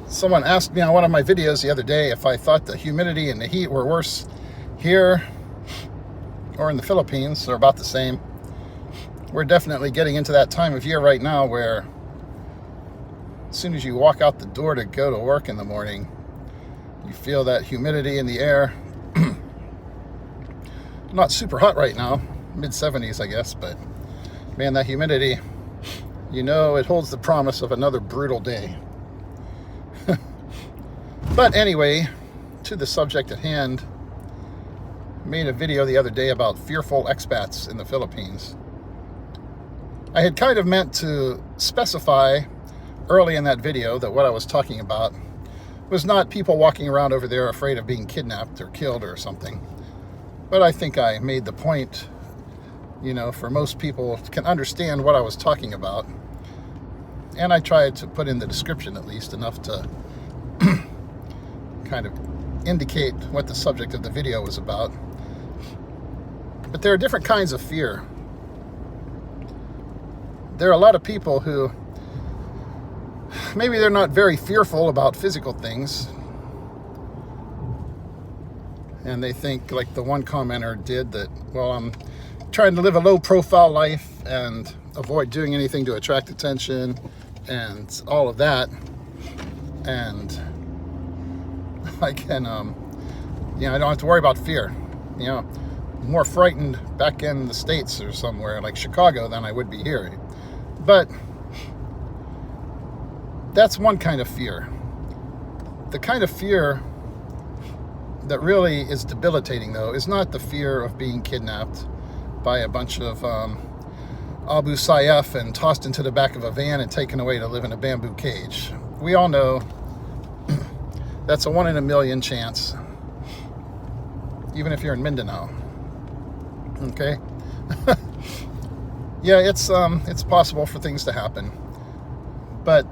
Someone asked me on one of my videos the other day if I thought the humidity and the heat were worse here or in the Philippines. They're about the same. We're definitely getting into that time of year right now where as soon as you walk out the door to go to work in the morning, you feel that humidity in the air. Not super hot right now, mid-70s, I guess, but man, that humidity, it holds the promise of another brutal day. But anyway, to the subject at hand, I made a video the other day about fearful expats in the Philippines. I had kind of meant to specify early in that video that what I was talking about was not people walking around over there afraid of being kidnapped or killed or something. But I think I made the point, for most people can understand what I was talking about. And I tried to put in the description at least enough to kind of indicate what the subject of the video was about. But there are different kinds of fear. There are a lot of people who maybe they're not very fearful about physical things, and they think, like the one commenter did, that, well, I'm trying to live a low profile life and avoid doing anything to attract attention and all of that, and I can I don't have to worry about fear. More frightened back in the States or somewhere like Chicago than I would be here. But that's one kind of fear. The kind of fear that really is debilitating, though, is not the fear of being kidnapped by a bunch of Abu Sayyaf and tossed into the back of a van and taken away to live in a bamboo cage. We all know that's a 1 in a million chance, even if you're in Mindanao. Okay? Yeah, it's possible for things to happen. But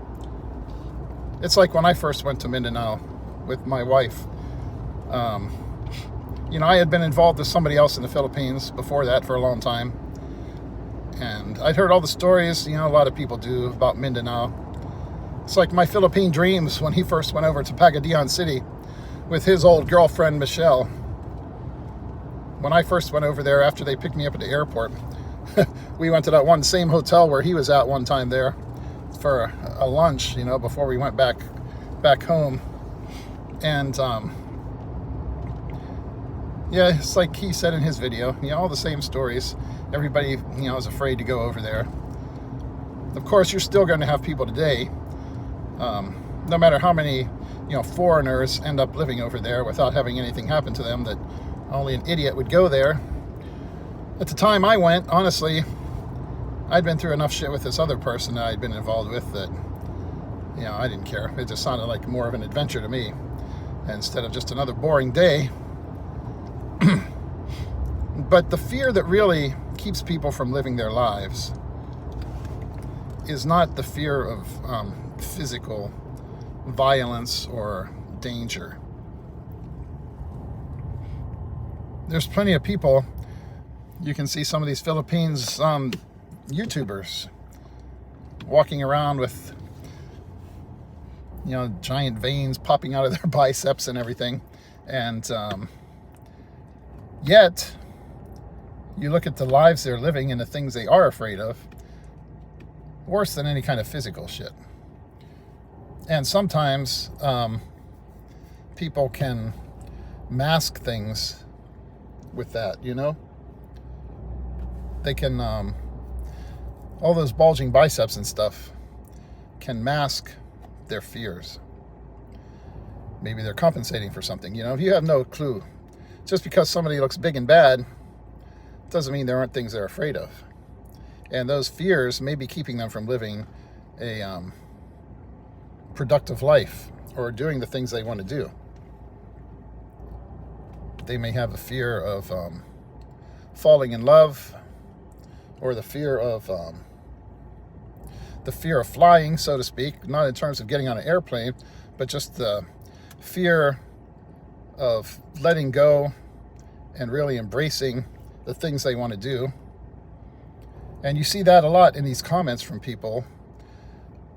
it's like when I first went to Mindanao with my wife. I had been involved with somebody else in the Philippines before that for a long time. And I'd heard all the stories, a lot of people do, about Mindanao. It's like my Philippine dreams when he first went over to Pagadian City with his old girlfriend, Michelle. When I first went over there after they picked me up at the airport, we went to that one same hotel where he was at one time there for a lunch, before we went back home. And it's like he said in his video, all the same stories. Everybody, is afraid to go over there. Of course, you're still going to have people today, no matter how many, foreigners end up living over there without having anything happen to them, that only an idiot would go there. At the time I went, honestly, I'd been through enough shit with this other person that I'd been involved with that, I didn't care. It just sounded like more of an adventure to me instead of just another boring day. But the fear that really keeps people from living their lives is not the fear of physical violence or danger. There's plenty of people. You can see some of these Philippines YouTubers walking around with giant veins popping out of their biceps and everything, and yet you look at the lives they're living and the things they are afraid of, worse than any kind of physical shit. And sometimes people can mask things with that, they can all those bulging biceps and stuff can mask their fears. Maybe they're compensating for something. You have no clue. Just because somebody looks big and bad doesn't mean there aren't things they're afraid of. And those fears may be keeping them from living a productive life or doing the things they want to do. They may have a fear of falling in love, or the fear of flying, so to speak, not in terms of getting on an airplane, but just the fear of letting go and really embracing the things they want to do. And you see that a lot in these comments from people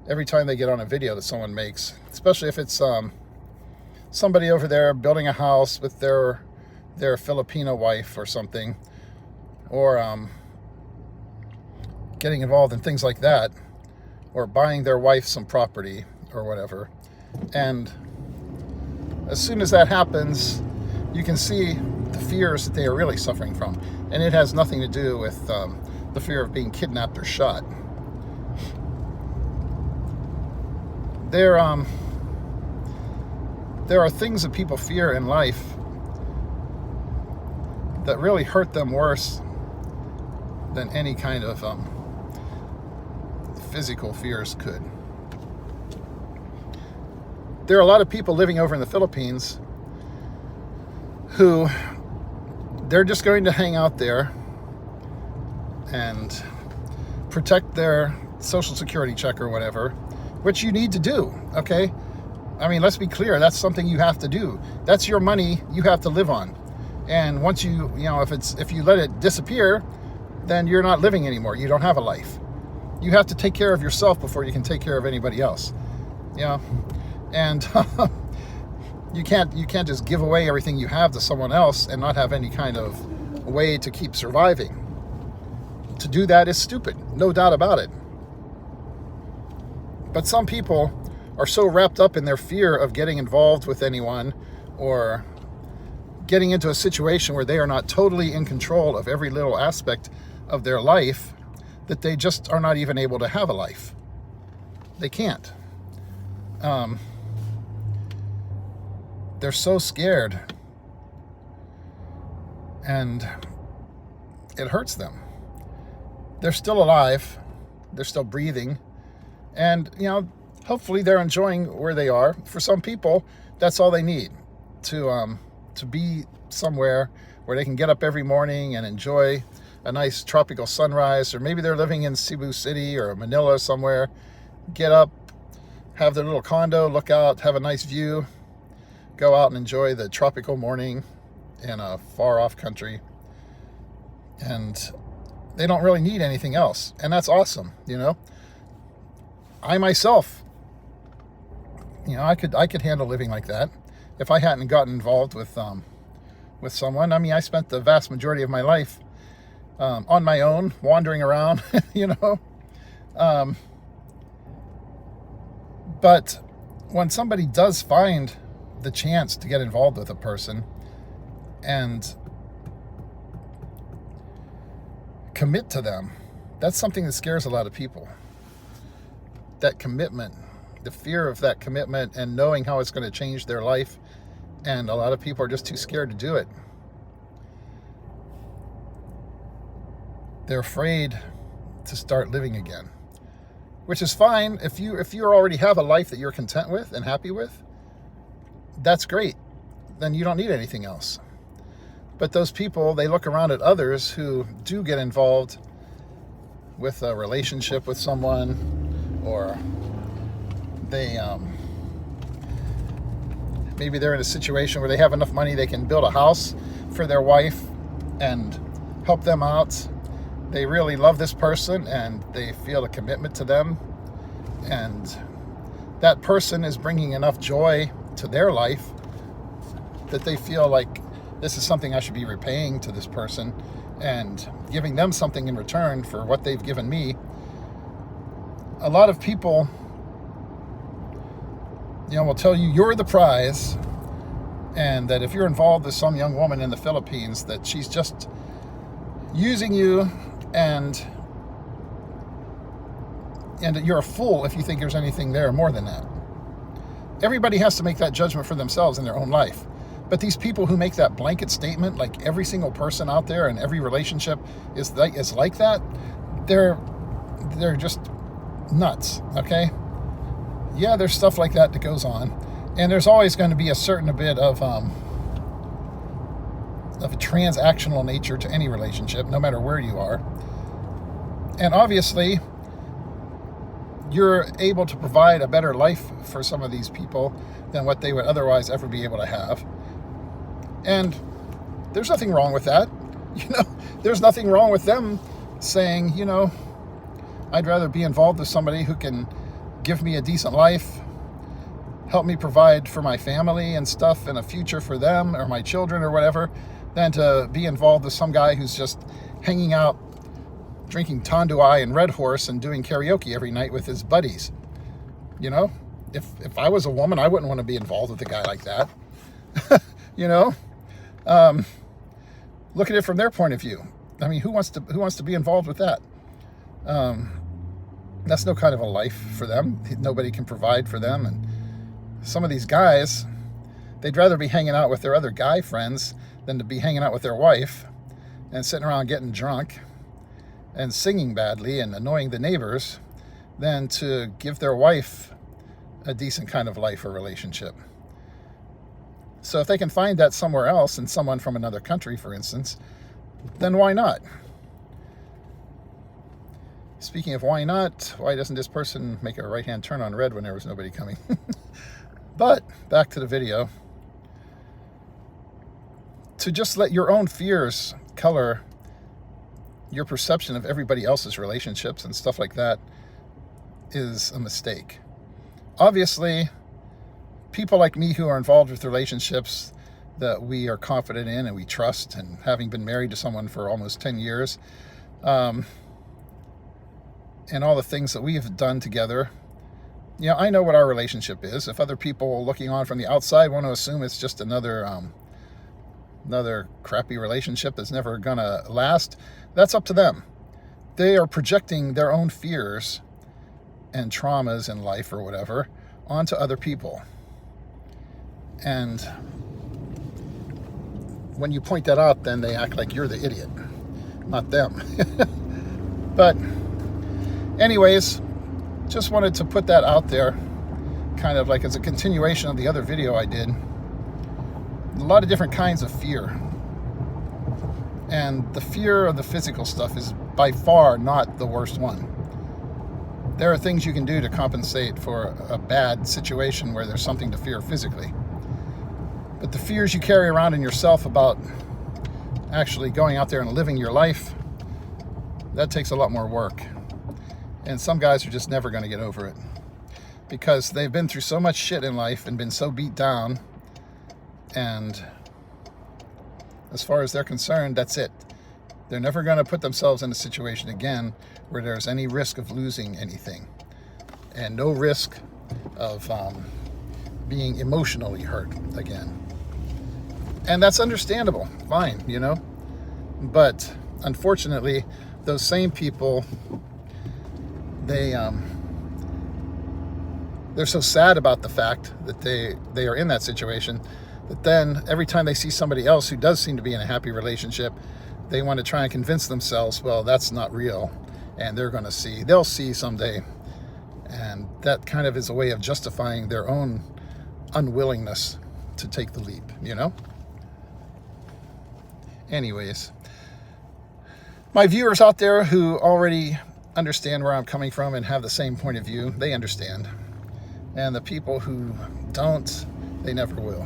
every time they get on a video that someone makes, especially if it's somebody over there building a house with their Filipino wife or something, or getting involved in things like that, or buying their wife some property or whatever. And as soon as that happens, you can see the fears that they are really suffering from. And it has nothing to do with the fear of being kidnapped or shot. There are things that people fear in life that really hurt them worse than any kind of physical fears could. There are a lot of people living over in the Philippines who they're just going to hang out there and protect their social security check or whatever, which you need to do, okay? I mean, let's be clear, that's something you have to do. That's your money you have to live on. And once if you let it disappear, then you're not living anymore. You don't have a life. You have to take care of yourself before you can take care of anybody else. And you can't just give away everything you have to someone else and not have any kind of way to keep surviving. To do that is stupid, no doubt about it. But some people are so wrapped up in their fear of getting involved with anyone or getting into a situation where they are not totally in control of every little aspect of their life that they just are not even able to have a life. They can't. They're so scared, and it hurts them. They're still alive, they're still breathing, and hopefully they're enjoying where they are. For some people, that's all they need to be somewhere where they can get up every morning and enjoy a nice tropical sunrise, or maybe they're living in Cebu City or Manila somewhere. Get up, have their little condo, look out, have a nice view, go out and enjoy the tropical morning in a far-off country. And they don't really need anything else. And that's awesome, I myself, I could handle living like that if I hadn't gotten involved with someone. I mean, I spent the vast majority of my life on my own, wandering around, But when somebody does find the chance to get involved with a person and commit to them, that's something that scares a lot of people. That commitment, the fear of that commitment and knowing how it's going to change their life. And a lot of people are just too scared to do it. They're afraid to start living again, which is fine. If you already have a life that you're content with and happy with, that's great. Then you don't need anything else. But those people, they look around at others who do get involved with a relationship with someone, or they maybe they're in a situation where they have enough money they can build a house for their wife and help them out. They really love this person and they feel a commitment to them, and that person is bringing enough joy to their life that they feel like this is something I should be repaying to this person and giving them something in return for what they've given me. A lot of people, will tell you you're the prize, and that if you're involved with some young woman in the Philippines, that she's just using you, and you're a fool if you think there's anything there more than that. Everybody has to make that judgment for themselves in their own life. But these people who make that blanket statement, like every single person out there and every relationship is like that, they're just nuts, okay? Yeah, there's stuff like that goes on, and there's always going to be a certain bit of a transactional nature to any relationship, no matter where you are. And obviously, you're able to provide a better life for some of these people than what they would otherwise ever be able to have. And there's nothing wrong with that. There's nothing wrong with them saying, I'd rather be involved with somebody who can give me a decent life, help me provide for my family and stuff and a future for them or my children or whatever, than to be involved with some guy who's just hanging out, drinking Tanduai and Red Horse and doing karaoke every night with his buddies. You know, if I was a woman, I wouldn't want to be involved with a guy like that. You know, look at it from their point of view. I mean, who wants to be involved with that? That's no kind of a life for them. Nobody can provide for them. And some of these guys, they'd rather be hanging out with their other guy friends than to be hanging out with their wife and sitting around getting drunk and singing badly and annoying the neighbors than to give their wife a decent kind of life or relationship. So if they can find that somewhere else, in someone from another country, for instance, then why not? Speaking of why not, why doesn't this person make a right-hand turn on red when there was nobody coming? But back to the video. To just let your own fears color your perception of everybody else's relationships and stuff like that is a mistake. Obviously, people like me who are involved with relationships that we are confident in and we trust, and having been married to someone for almost 10 years, and all the things that we have done together, you know, I know what our relationship is. If other people looking on from the outside want to assume it's just another crappy relationship that's never gonna last, that's up to them. They are projecting their own fears and traumas in life or whatever onto other people. And when you point that out, then they act like you're the idiot, not them. But anyways, just wanted to put that out there, kind of like as a continuation of the other video I did. A lot of different kinds of fear. And the fear of the physical stuff is by far not the worst one. There are things you can do to compensate for a bad situation where there's something to fear physically. But the fears you carry around in yourself about actually going out there and living your life, that takes a lot more work. And some guys are just never going to get over it because they've been through so much shit in life and been so beat down. And as far as they're concerned, that's it. They're never going to put themselves in a situation again where there's any risk of losing anything and no risk of being emotionally hurt again. And that's understandable, fine, you know. But unfortunately, those same people, they're so sad about the fact that they are in that situation that then every time they see somebody else who does seem to be in a happy relationship, they want to try and convince themselves, well, that's not real, and they'll see someday. And that kind of is a way of justifying their own unwillingness to take the leap, you know? Anyways, my viewers out there who already understand where I'm coming from and have the same point of view, they understand. And the people who don't, they never will.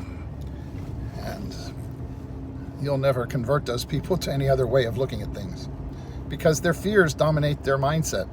And you'll never convert those people to any other way of looking at things because their fears dominate their mindset.